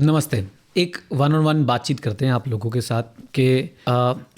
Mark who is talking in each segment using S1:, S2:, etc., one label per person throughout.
S1: नमस्ते। एक one on one बातचीत करते हैं आप लोगों के साथ कि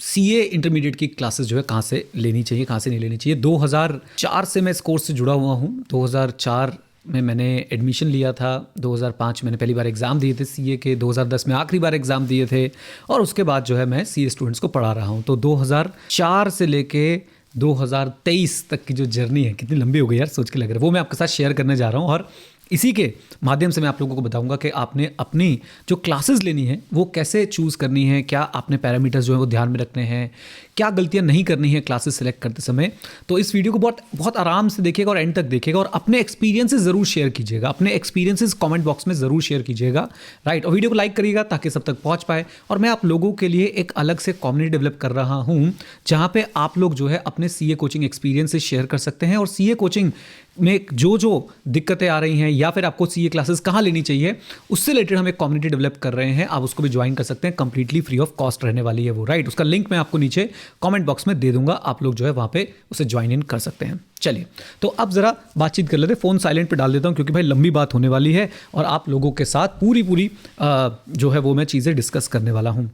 S1: सीए इंटरमीडिएट की क्लासेस जो है कहाँ से लेनी चाहिए, कहाँ से नहीं लेनी चाहिए। 2004 से मैं इस कोर्स से जुड़ा हुआ हूँ। 2004 में मैंने एडमिशन लिया था। 2005 मैंने पहली बार एग्ज़ाम दिए थे सीए के। 2010 में आखिरी बार एग्ज़ाम दिए थे और उसके बाद जो है मैं सीए स्टूडेंट्स को पढ़ा रहा हूँ। तो 2004 से लेके 2023 तक की जो जर्नी है, कितनी लंबी हो गई यार, सोच के लग रहा है, वो मैं आपके साथ शेयर करने जा रहा हूँ। और इसी के माध्यम से मैं आप लोगों को बताऊंगा कि आपने अपनी जो क्लासेस लेनी है वो कैसे चूज़ करनी है, क्या आपने पैरामीटर्स जो है वो ध्यान में रखने हैं, क्या गलतियां नहीं करनी है क्लासेस सेलेक्ट करते समय। तो इस वीडियो को बहुत बहुत आराम से देखिएगा और एंड तक देखिएगा और अपने एक्सपीरियंसेस ज़रूर शेयर कीजिएगा। अपने एक्सपीरियंसेस कमेंट बॉक्स में ज़रूर शेयर कीजिएगा, राइट। और वीडियो को लाइक करिएगा ताकि सब तक पहुंच पाए। और मैं आप लोगों के लिए एक अलग से कम्युनिटी डेवलप कर रहा हूँ जहाँ पे आप लोग जो है अपने सीए कोचिंग एक्सपीरियंसेस शेयर कर सकते हैं और सीए कोचिंग में जो जो दिक्कतें आ रही हैं या फिर आपको सीए क्लासेस कहाँ लेनी चाहिए उससे रिलेटेड हम एक कम्युनिटी डेवलप कर रहे हैं। आप उसको भी ज्वाइन कर सकते हैं, कंप्लीटली फ्री ऑफ कॉस्ट रहने वाली है वो, राइट। उसका लिंक मैं आपको नीचे कमेंट बॉक्स में दे दूंगा, आप लोग जो है वहाँ पे उसे ज्वाइन इन कर सकते हैं। चलिए, तो अब ज़रा बातचीत कर लेते हैं। फ़ोन साइलेंट पे डाल देता हूँ क्योंकि भाई लंबी बात होने वाली है और आप लोगों के साथ पूरी जो है वो मैं चीज़ें डिस्कस करने वाला हूँ।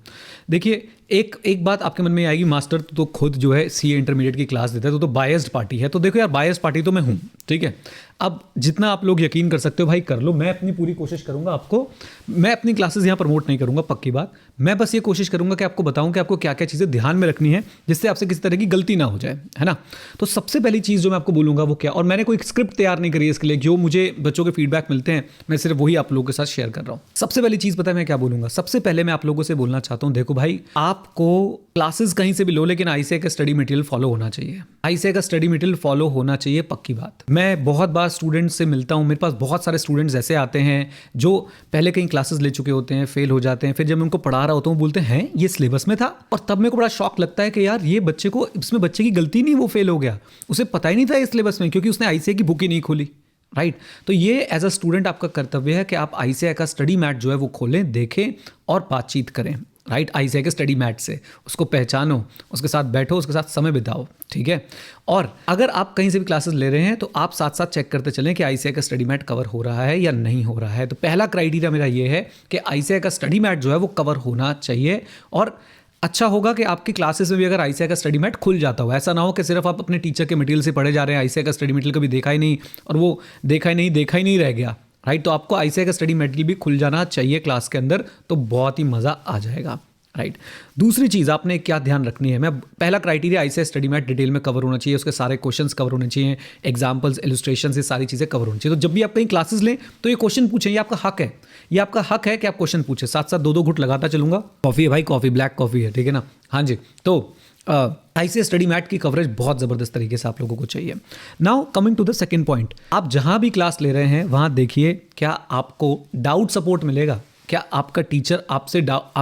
S1: देखिए, एक बात आपके मन में आएगी, मास्टर तो खुद जो है सीए इंटरमीडिएट की क्लास देता है तो बायस्ड पार्टी है। तो देखो यार, बायस्ड पार्टी तो मैं हूँ, ठीक है। अब जितना आप लोग यकीन कर सकते हो भाई कर लो, मैं अपनी पूरी कोशिश करूँगा। आपको मैं अपनी क्लासेस यहाँ प्रमोट नहीं करूँगा, पक्की बात। मैं बस ये कोशिश करूँगा कि आपको बताऊँ कि आपको क्या क्या चीज़ें ध्यान में रखनी है जिससे आपसे किसी तरह की गलती ना हो जाए, है ना। तो सबसे पहली चीज़ जो मैं आपको बोलूँगा वो क्या, और मैंने कोई स्क्रिप्ट तैयार नहीं करी है इसके लिए, जो मुझे बच्चों के फीडबैक मिलते हैं मैं सिर्फ वही आप लोगों के साथ शेयर कर रहा हूँ। सबसे पहली चीज़ पता है मैं क्या बोलूँगा? सबसे पहले मैं आप लोगों से बोलना चाहता हूँ, देखो भाई, आपको क्लासेस कहीं से भी लो लेकिन आईसीए का स्टडी मटेरियल फॉलो होना चाहिए। आईसीए का स्टडी मटेरियल फॉलो होना चाहिए, पक्की बात। मैं बहुत बार स्टूडेंट्स से मिलता हूँ, मेरे पास बहुत सारे स्टूडेंट्स ऐसे आते हैं जो पहले कहीं क्लासेस ले चुके होते हैं, फेल हो जाते हैं, फिर जब मैं उनको पढ़ा रहा होता हूँ बोलते हैं ये सिलेबस में था। और तब मेरे को बड़ा शौक लगता है कि यार ये बच्चे को, इसमें बच्चे की गलती नहीं, वो फेल हो गया, उसे पता ही नहीं था इस सिलेबस में क्योंकि उसने आईसीए की बुक ही नहीं खोली, राइट। तो ये एज अ स्टूडेंट आपका कर्तव्य है कि आप आईसीए का स्टडी मैट जो है वो खोलें, देखें और बातचीत करें, राइट। आईसीए के स्टडी मैट से उसको पहचानो, उसके साथ बैठो, उसके साथ समय बिताओ, ठीक है। और अगर आप कहीं से भी क्लासेस ले रहे हैं तो आप साथ साथ चेक करते चलें कि आईसीए का स्टडी मैट कवर हो रहा है या नहीं हो रहा है। तो पहला क्राइटेरिया मेरा ये है कि आईसीए का स्टडी मैट जो है वो कवर होना चाहिए। और अच्छा होगा कि आपकी क्लासेस में भी अगर आईसीए का स्टडी मैट खुल जाता हो, ऐसा ना हो कि सिर्फ आप अपने टीचर के मटेरियल से पढ़े जा रहे हैं, आईसीए का स्टडी मटेरियल कभी देखा ही नहीं और वो देखा ही नहीं रह गया, राइट। तो आपको आईसीए का स्टडी मटेरियल भी खुल जाना चाहिए क्लास के अंदर, तो बहुत ही मज़ा आ जाएगा, राइट। दूसरी चीज़ आपने क्या ध्यान रखनी है, मैं पहला criteria ICA study mat detail में कवर होना चाहिए, उसके सारे क्वेश्चंस कवर होने चाहिए, एग्जांपल्स, इलस्ट्रेशन, ये सारी चीज़ें कवर होनी चाहिए। तो जब भी आप कहीं क्लासेस लें तो ये क्वेश्चन पूछें, ये आपका हक है, ये आपका हक है कि आप क्वेश्चन पूछें। साथ साथ दो घुट लगाता चलूंगा। कॉफ़ी है भाई, कॉफ़ी, ब्लैक कॉफ़ी है, ठीक है ना। हाँ जी, तो आईसीए स्टडी मैट की कवरेज बहुत ज़बरदस्त तरीके से आप लोगों को चाहिए। Now coming to the second point, आप जहाँ भी क्लास ले रहे हैं वहाँ देखिए क्या आपको डाउट सपोर्ट मिलेगा, क्या आपका टीचर आपसे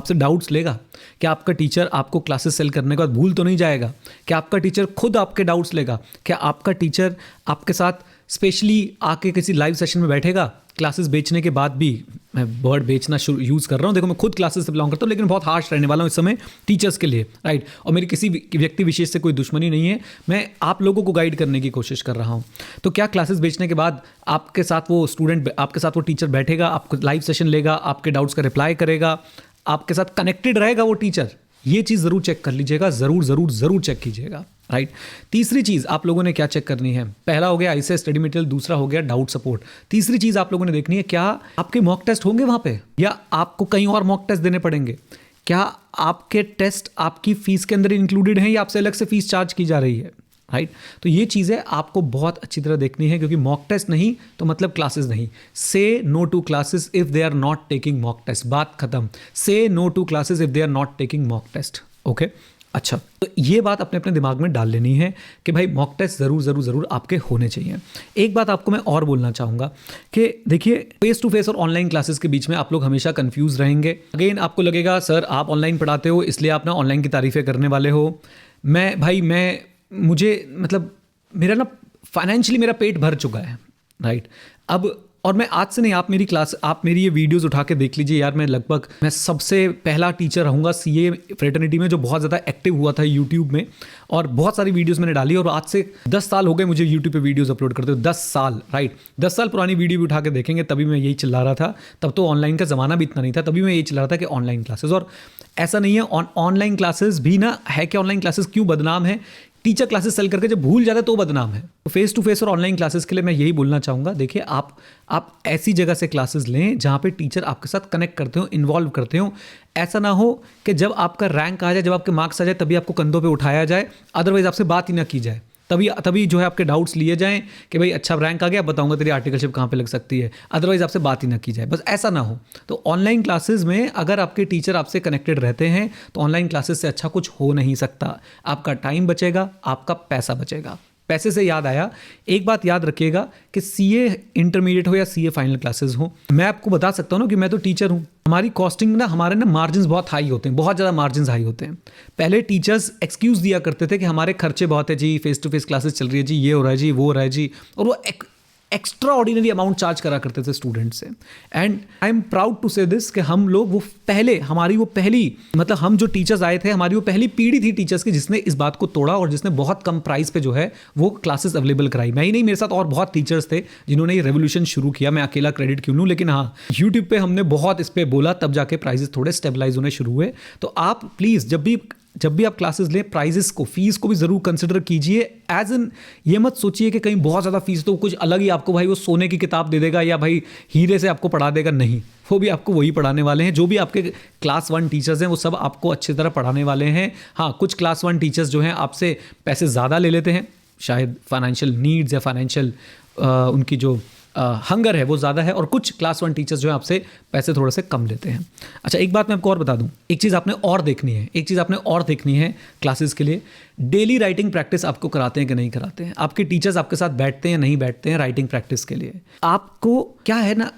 S1: डाउट्स लेगा, क्या आपका टीचर आपको क्लासेस सेल करने के बाद भूल तो नहीं जाएगा, क्या आपका टीचर खुद आपके डाउट्स लेगा, क्या आपका टीचर आपके साथ स्पेशली आके किसी लाइव सेशन में बैठेगा क्लासेस बेचने के बाद भी। मैं वर्ड बेचना यूज़ कर रहा हूँ, देखो मैं खुद क्लासेस से बिलोंग करता हूँ लेकिन बहुत हार्श रहने वाला हूँ इस समय टीचर्स के लिए, राइट। और मेरी किसी व्यक्ति विशेष से कोई दुश्मनी नहीं है, मैं आप लोगों को गाइड करने की कोशिश कर रहा हूँ। तो क्या क्लासेस बेचने के बाद आपके साथ वो स्टूडेंट, आपके साथ वो टीचर बैठेगा, आपको लाइव सेशन लेगा, आपके डाउट्स का रिप्लाई करेगा, आपके साथ कनेक्टेड रहेगा वो टीचर? ये चीज़ ज़रूर चेक कर लीजिएगा, ज़रूर चेक कीजिएगा, राइट। तीसरी चीज़ आप लोगों ने क्या चेक करनी है, पहला हो गया आईसीए स्टडी मटेरियल, दूसरा हो गया डाउट सपोर्ट। तीसरी चीज़ आप लोगों ने देखनी है, क्या आपके मॉक टेस्ट होंगे वहाँ पे या आपको कहीं और मॉक टेस्ट देने पड़ेंगे? क्या आपके टेस्ट आपकी फीस के अंदर इंक्लूडेड हैं या आपसे अलग से फीस चार्ज की जा रही है, राइट। तो ये चीज़ें आपको बहुत अच्छी तरह देखनी है क्योंकि मॉक टेस्ट नहीं तो मतलब क्लासेस नहीं। Say no to classes if they are not taking mock test, बात खत्म। Say no to classes if they are not taking mock test, okay. अच्छा, तो ये बात अपने अपने दिमाग में डाल लेनी है कि भाई मॉक टेस्ट ज़रूर आपके होने चाहिए। एक बात आपको मैं और बोलना चाहूँगा कि देखिए, फेस टू फेस और ऑनलाइन क्लासेस के बीच में आप लोग हमेशा कंफ्यूज रहेंगे। अगेन आपको लगेगा सर आप ऑनलाइन पढ़ाते हो इसलिए आप ना ऑनलाइन की तारीफ़ें करने वाले हो। मुझे मतलब मेरा ना फाइनेंशियली मेरा पेट भर चुका है, राइट। अब और मैं आज से नहीं, आप मेरी ये वीडियोस उठा के देख लीजिए यार, मैं सबसे पहला टीचर रहूँगा सीए फ्रेटर्निटी में जो बहुत ज़्यादा एक्टिव हुआ था यूट्यूब में, और बहुत सारी वीडियोस मैंने डाली, और आज से 10 साल हो गए मुझे यूट्यूब पे वीडियोस अपलोड करते हुए, 10 साल, राइट। 10 साल पुरानी वीडियो भी उठा के देखेंगे, तभी मैं यही चिल्ला रहा था। तब तो ऑनलाइन का ज़माना भी इतना नहीं था, तभी मैं यही चिल्ला रहा था कि ऑनलाइन क्लासेस, और ऐसा नहीं है ऑनलाइन क्लासेस भी ना है कि ऑनलाइन क्लासेस क्यों बदनाम है, टीचर क्लासेस सेल करके जब भूल जाता है तो बदनाम है। तो फेस टू फेस और ऑनलाइन क्लासेस के लिए मैं यही बोलना चाहूँगा, देखिए आप ऐसी जगह से क्लासेस लें जहाँ पे टीचर आपके साथ कनेक्ट करते हो, इन्वॉल्व करते हो। ऐसा ना हो कि जब आपका रैंक आ जाए, जब आपके मार्क्स आ जाए, तभी आपको कंधों पे उठाया जाए, अदरवाइज आपसे बात ही ना की जाए। तभी जो है आपके डाउट्स लिए जाएं कि भाई अच्छा रैंक आ गया, बताऊंगा तेरी आर्टिकलशिप कहाँ पे लग सकती है, अदरवाइज आपसे बात ही ना की जाए, बस ऐसा ना हो। तो ऑनलाइन क्लासेस में अगर आपके टीचर आपसे कनेक्टेड रहते हैं तो ऑनलाइन क्लासेस से अच्छा कुछ हो नहीं सकता। आपका टाइम बचेगा, आपका पैसा बचेगा। पैसे से याद आया, एक बात याद रखिएगा कि सीए इंटरमीडिएट हो या सीए फाइनल क्लासेस हो, मैं आपको बता सकता हूँ ना कि मैं तो टीचर हूँ, हमारी कॉस्टिंग ना, हमारे ना मार्जिन्स बहुत हाई होते हैं, बहुत ज़्यादा मार्जिन्स हाई होते हैं। पहले टीचर्स एक्सक्यूज़ दिया करते थे कि हमारे खर्चे बहुत है जी, फेस टू फेस क्लासेस चल रही है जी, ये हो रहा है जी, वो हो रहा है जी, और वो एक्स्ट्रा ऑर्डिनरी अमाउंट चार्ज करा करते थे स्टूडेंट से। And I am proud to say this कि हम लोग हमारी वो पहली मतलब हम जो टीचर्स आए थे, हमारी वो पहली पीढ़ी थी टीचर्स की जिसने इस बात को तोड़ा और जिसने बहुत कम प्राइस पे जो है वो क्लासेस अवेलेबल कराई। मैं ही नहीं, मेरे साथ और बहुत टीचर्स थे जिन्होंने ये रेवोल्यूशन शुरू किया, मैं अकेला क्रेडिट क्यों लूँ, लेकिन हाँ यूट्यूब पे हमने बहुत इस पर बोला, तब जाके प्राइजेस थोड़े स्टेबलाइज होने शुरू हुए। तो आप प्लीज़ जब भी आप क्लासेस लें, प्राइजेस को, फीस को भी ज़रूर कंसिडर कीजिए। एज इन ये मत सोचिए कि कहीं बहुत ज़्यादा फीस तो कुछ अलग ही आपको भाई वो सोने की किताब दे देगा या भाई हीरे से आपको पढ़ा देगा, नहीं, वो भी आपको वही पढ़ाने वाले हैं। जो भी आपके क्लास 1 टीचर्स हैं वो सब आपको अच्छी तरह पढ़ाने वाले हैं। हाँ, कुछ क्लास 1 टीचर्स जो हैं आपसे पैसे ज़्यादा ले लेते हैं, शायद फाइनेंशियल नीड्स या फाइनेंशियल उनकी जो हंगर है वो ज़्यादा है, और कुछ क्लास 1 टीचर्स जो है आपसे पैसे थोड़े से कम लेते हैं। अच्छा, एक बात मैं आपको और बता दूं, एक चीज़ आपने और देखनी है क्लासेस के लिए, डेली राइटिंग प्रैक्टिस आपको कराते हैं कि नहीं कराते हैं, आपके टीचर्स आपके साथ बैठते हैं नहीं बैठते हैं राइटिंग प्रैक्टिस के लिए। आपको क्या है ना,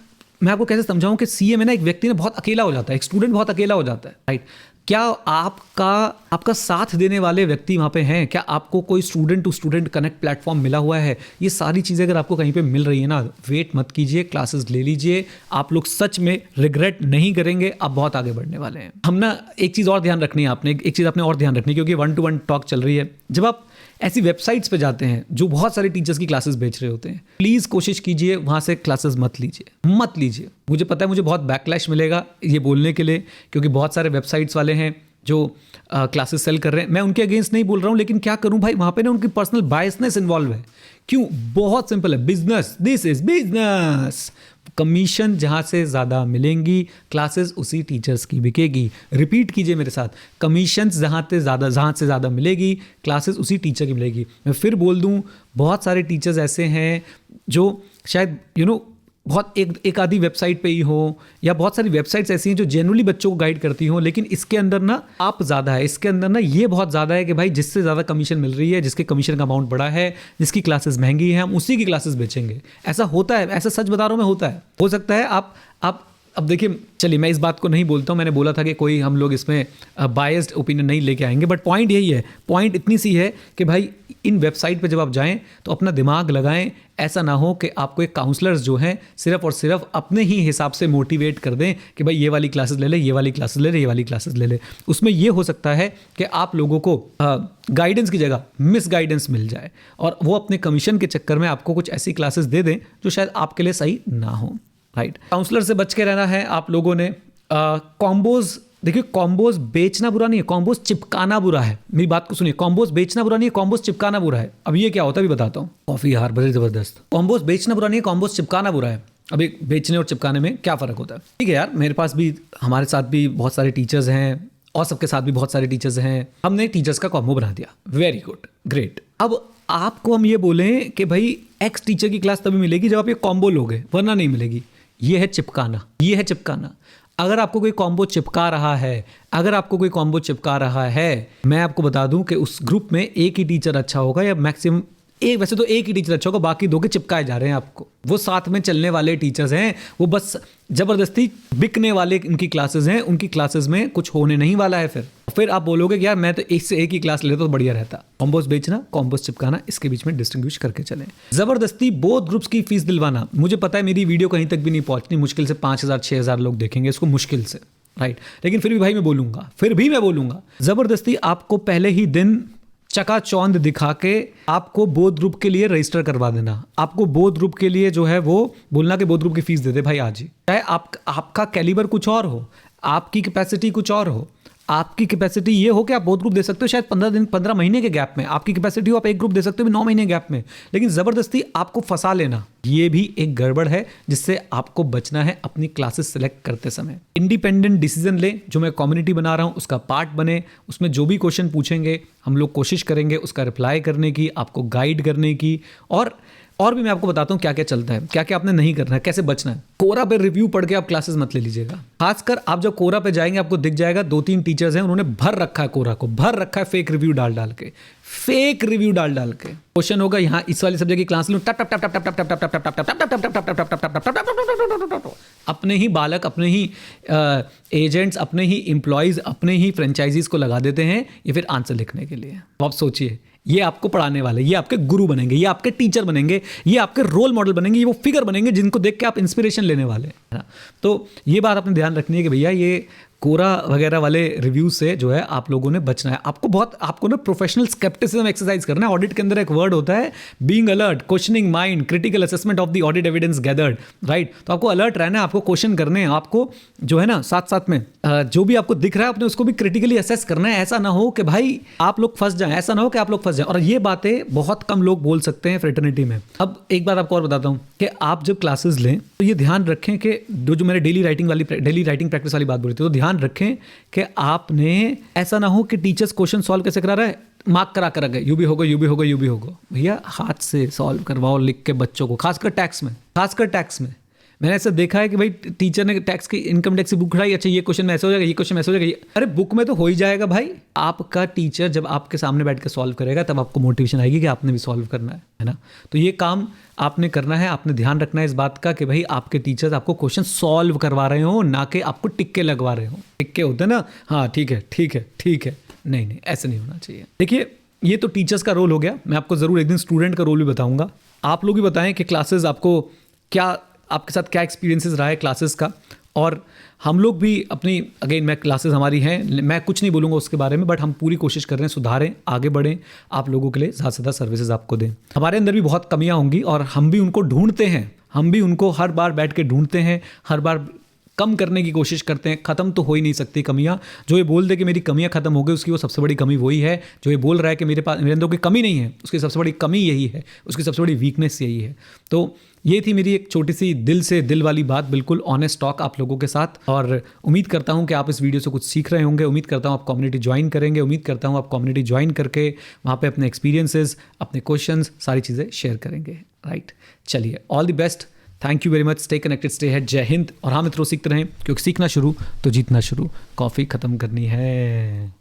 S1: मैं आपको कैसे समझाऊं कि सीए में ना एक व्यक्ति ना बहुत अकेला हो जाता है, एक स्टूडेंट बहुत अकेला हो जाता है, राइट। क्या आपका साथ देने वाले व्यक्ति वहाँ पे हैं? क्या आपको कोई student to student connect platform मिला हुआ है? ये सारी चीज़ें अगर आपको कहीं पे मिल रही है ना, वेट मत कीजिए, क्लासेस ले लीजिए, आप लोग सच में रिग्रेट नहीं करेंगे, आप बहुत आगे बढ़ने वाले हैं। हम ना एक चीज़ और ध्यान रखनी है, एक चीज़ आपने और ध्यान रखनी है, क्योंकि 1-to-1 टॉक चल रही है। जब आप ऐसी वेबसाइट्स पे जाते हैं जो बहुत सारे टीचर्स की क्लासेस बेच रहे होते हैं, प्लीज़ कोशिश कीजिए वहाँ से क्लासेस मत लीजिए। मुझे पता है मुझे बहुत बैकलैश मिलेगा ये बोलने के लिए, क्योंकि बहुत सारे वेबसाइट्स वाले हैं जो क्लासेस सेल कर रहे हैं। मैं उनके अगेंस्ट नहीं बोल रहा हूँ, लेकिन क्या करूँ भाई, वहाँ पे ना उनकी पर्सनल बायसनेस इन्वॉल्व है। क्यों? बहुत सिंपल है, business, this is business. Commission जहाँ से ज़्यादा मिलेंगी, क्लासेस उसी टीचर्स की बिकेगी। रिपीट कीजिए मेरे साथ, कमीशन जहाँ से ज़्यादा मिलेगी, क्लासेस उसी टीचर की मिलेगी। मैं फिर बोल दूँ, बहुत सारे टीचर्स ऐसे हैं जो शायद बहुत एक आधी वेबसाइट पे ही हो, या बहुत सारी वेबसाइट्स ऐसी हैं जो जेन्युइनली बच्चों को गाइड करती हो, लेकिन इसके अंदर ना आप ज़्यादा है, इसके अंदर ना ये बहुत ज़्यादा है कि भाई जिससे ज़्यादा कमीशन मिल रही है, जिसके कमीशन का अमाउंट बड़ा है, जिसकी क्लासेस महंगी है, हम उसी की क्लासेस बेचेंगे। ऐसा होता है, ऐसा सच बता रहा हूँ मैं, होता है। हो सकता है आप अब देखिए, चलिए मैं इस बात को नहीं बोलता हूँ, मैंने बोला था कि कोई हम लोग इसमें बायस्ड ओपिनियन नहीं लेके आएंगे, बट पॉइंट यही है, पॉइंट इतनी सी है कि भाई इन वेबसाइट पे जब आप जाएं तो अपना दिमाग लगाएं। ऐसा ना हो कि आपको एक काउंसलर्स जो हैं सिर्फ और सिर्फ अपने ही हिसाब से मोटिवेट कर दें कि भाई ये वाली क्लासेस ले ले, ये वाली क्लासेस ले ले, ये वाली क्लासेस ले ले। उसमें ये हो सकता है कि आप लोगों को गाइडेंस की जगह मिस गाइडेंस मिल जाए, और वो अपने कमीशन के चक्कर में आपको कुछ ऐसी क्लासेस दे दें जो शायद आपके लिए सही ना हो, राइट। काउंसलर से बच के रहना है आप लोगों ने। कॉम्बोज, देखिए कॉम्बोज बेचना बुरा नहीं है, कॉम्बोज चिपकाना बुरा है। मेरी बात को सुनिए, कॉम्बोज बेचना बुरा नहीं है, कॉम्बोज चिपकाना बुरा है। अब ये क्या होता है अभी बताता हूँ। कॉफी यार बड़े जबरदस्त। कॉम्बोज बेचना बुरा नहीं है, कॉम्बोज चिपकाना बुरा है। अभी बेचने और चिपकाने में क्या फ़र्क होता है? ठीक है यार, मेरे पास भी, हमारे साथ भी बहुत सारे टीचर्स हैं और सबके साथ भी बहुत सारे टीचर्स हैं, हमने टीचर्स का कॉम्बो बना दिया, वेरी गुड, ग्रेट। अब आपको हम ये बोलें कि भाई एक्स टीचर की क्लास तभी मिलेगी जब आप ये कॉम्बो लोगे, वरना नहीं मिलेगी। ये है चिपकाना। अगर आपको कोई कॉम्बो चिपका रहा है, मैं आपको बता दूं कि उस ग्रुप में एक ही टीचर अच्छा होगा या मैक्सिमम एक वैसे तो एक ही टीचर अच्छा होगा, बाकी 2 के चिपकाए जा रहे हैं आपको। वो साथ में चलने वाले टीचर्स हैं, वो बस ज़बरदस्ती बिकने वाले उनकी क्लासेस हैं, उनकी क्लासेस में कुछ होने नहीं वाला है। फिर आप बोलोगे कि यार मैं तो एक से एक ही क्लास लेता तो बढ़िया रहता। कॉम्बोस बेचना, कॉम्बोस चिपकाना, इसके बीच में डिस्टिंग्विश करके चलें। ज़बरदस्ती बोथ ग्रुप्स की फीस दिलवाना, मुझे पता है मेरी वीडियो कहीं तक भी नहीं पहुंचनी, मुश्किल से 5,000-6,000 लोग देखेंगे इसको, मुश्किल से, राइट। लेकिन फिर भी भाई मैं बोलूंगा, ज़बरदस्ती आपको पहले ही दिन चकाचौंध दिखा के आपको बोध ग्रुप के लिए रजिस्टर करवा देना, आपको बोध ग्रुप के लिए जो है वो बोलना कि बोध ग्रुप की फीस दे दे भाई आज ही। चाहे आपका कैलिबर कुछ और हो, आपकी कैपेसिटी कुछ और हो, आपकी कैपेसिटी ये हो कि आप बोध ग्रुप दे सकते हो शायद 15 महीने के गैप में, आपकी कैपेसिटी हो आप एक ग्रुप दे सकते हो 9 महीने गैप में, लेकिन ज़बरदस्ती आपको फंसा लेना ये भी एक गड़बड़ है जिससे आपको बचना है अपनी क्लासेस सेलेक्ट करते समय। इंडिपेंडेंट डिसीजन ले, जो मैं कम्युनिटी बना रहा हूँ उसका पार्ट बने, उसमें जो भी क्वेश्चन पूछेंगे हम लोग कोशिश करेंगे उसका रिप्लाई करने की, आपको गाइड करने की, और भी मैं आपको बताता हूँ क्या क्या चलता है, क्या क्या आपने नहीं करना है, कैसे बचना है। कोरा पे रिव्यू पढ़ के आप क्लासेस मत ले लीजिएगा, खासकर आप जब कोरा पे जाएंगे आपको दिख जाएगा 2-3 टीचर्स हैं उन्होंने भर रखा है कोरा को, भर रखा है फेक रिव्यू डाल डाल के, फेक रिव्यू डाल डाल के। क्वेश्चन होगा यहाँ इस वाले सब्जेक्ट की क्लास लूँ, अपने ही बालक, अपने ही एजेंट्स, अपने ही एम्प्लॉयज, अपने ही फ्रेंचाइजीज को लगा देते हैं ये फिर आंसर लिखने के लिए। आप सोचिए, ये आपको पढ़ाने वाले, ये आपके गुरु बनेंगे, ये आपके टीचर बनेंगे, ये आपके रोल मॉडल बनेंगे, ये वो फिगर बनेंगे जिनको देख के आप इंस्पिरेशन लेने वाले हैं। तो ये बात आपने ध्यान रखनी है कि भैया ये कोरा वगैरह वाले रिव्यू से जो है आप लोगों ने बचना है। आपको ना प्रोफेशनल स्केप्टिसिज्म एक्सरसाइज करना है। ऑडिट के अंदर एक वर्ड होता है being alert, questioning mind, critical assessment of the audit evidence gathered, right. तो आपको अलर्ट रहना है, आपको क्वेश्चन करने हैं, आपको जो है ना साथ साथ में जो भी आपको दिख रहा है आपने उसको भी क्रिटिकली असेस करना है। ऐसा ना हो कि भाई आप लोग फंस जाएं, ऐसा ना हो कि आप लोग फंस जाएं। और ये बातें बहुत कम लोग बोल सकते हैं फ्रेटर्निटी में। अब एक बात आपको और बताता हूँ कि आप जब क्लासेस लें तो ये ध्यान रखें कि जो मैंने डेली राइटिंग प्रैक्टिस वाली बात बोली थी, तो ध्यान रखें कि आपने ऐसा ना हो कि टीचर्स क्वेश्चन सॉल्व कैसे करा रहा है, मार्क करा कर गए, यू भी होगा। भैया हाथ से सॉल्व करवाओ लिख के बच्चों को, खासकर टैक्स में मैंने ऐसा देखा है कि भाई टीचर ने टैक्स की इनकम टैक्स की बुक उठाई, अच्छा ये क्वेश्चन में ऐसे हो जाएगा, ये क्वेश्चन में ऐसे हो जाएगा, अरे बुक में तो हो ही जाएगा भाई। आपका टीचर जब आपके सामने बैठ के सॉल्व करेगा तब आपको मोटिवेशन आएगी कि आपने भी सॉल्व करना है ना। तो ये काम आपने करना है, आपने ध्यान रखना है इस बात का कि भाई आपके टीचर्स आपको क्वेश्चन सॉल्व करवा रहे हो, ना कि आपको टिक्के लगवा रहे हो। टिक्के होते हैं ना, हाँ ठीक है, नहीं ऐसे नहीं होना चाहिए। देखिए ये तो टीचर्स का रोल हो गया, मैं आपको ज़रूर एक दिन स्टूडेंट का रोल भी बताऊंगा। आप लोग भी बताएं कि क्लासेस आपको क्या, आपके साथ क्या एक्सपीरियंसेस रहा है क्लासेस का। और हम लोग भी अपनी मैं क्लासेस हमारी हैं, मैं कुछ नहीं बोलूँगा उसके बारे में, बट हम पूरी कोशिश कर रहे हैं सुधारें, आगे बढ़ें, आप लोगों के लिए ज़्यादा से ज़्यादा सर्विसेज आपको दें। हमारे अंदर भी बहुत कमियां होंगी और हम भी उनको ढूंढते हैं, हम भी उनको हर बार बैठ के ढूंढते हैं, हर बार कम करने की कोशिश करते हैं। ख़त्म तो हो ही नहीं सकती कमियाँ। जो ये बोल दे कि मेरी कमियाँ ख़त्म हो गई, उसकी वो सबसे बड़ी कमी वही है। जो ये बोल रहा है कि मेरे अंदर कोई कमी नहीं है, उसकी सबसे बड़ी कमी यही है, उसकी सबसे बड़ी वीकनेस यही है। तो ये थी मेरी एक छोटी सी दिल से दिल वाली बात, बिल्कुल ऑनेस्ट टॉक आप लोगों के साथ। और उम्मीद करता हूँ कि आप इस वीडियो से कुछ सीख रहे होंगे, उम्मीद करता हूँ आप कम्युनिटी ज्वाइन करेंगे, उम्मीद करता हूँ आप कम्युनिटी ज्वाइन करके वहाँ पे अपने एक्सपीरियंसेस, अपने क्वेश्चंस, सारी चीज़ें शेयर करेंगे, राइट। चलिए, all the best, thank you very much, stay connected, stay head, जय हिंद। और हाँ मित्रों, सीखते रहें, क्योंकि सीखना शुरू तो जीतना शुरू, कॉफ़ी ख़त्म करनी है।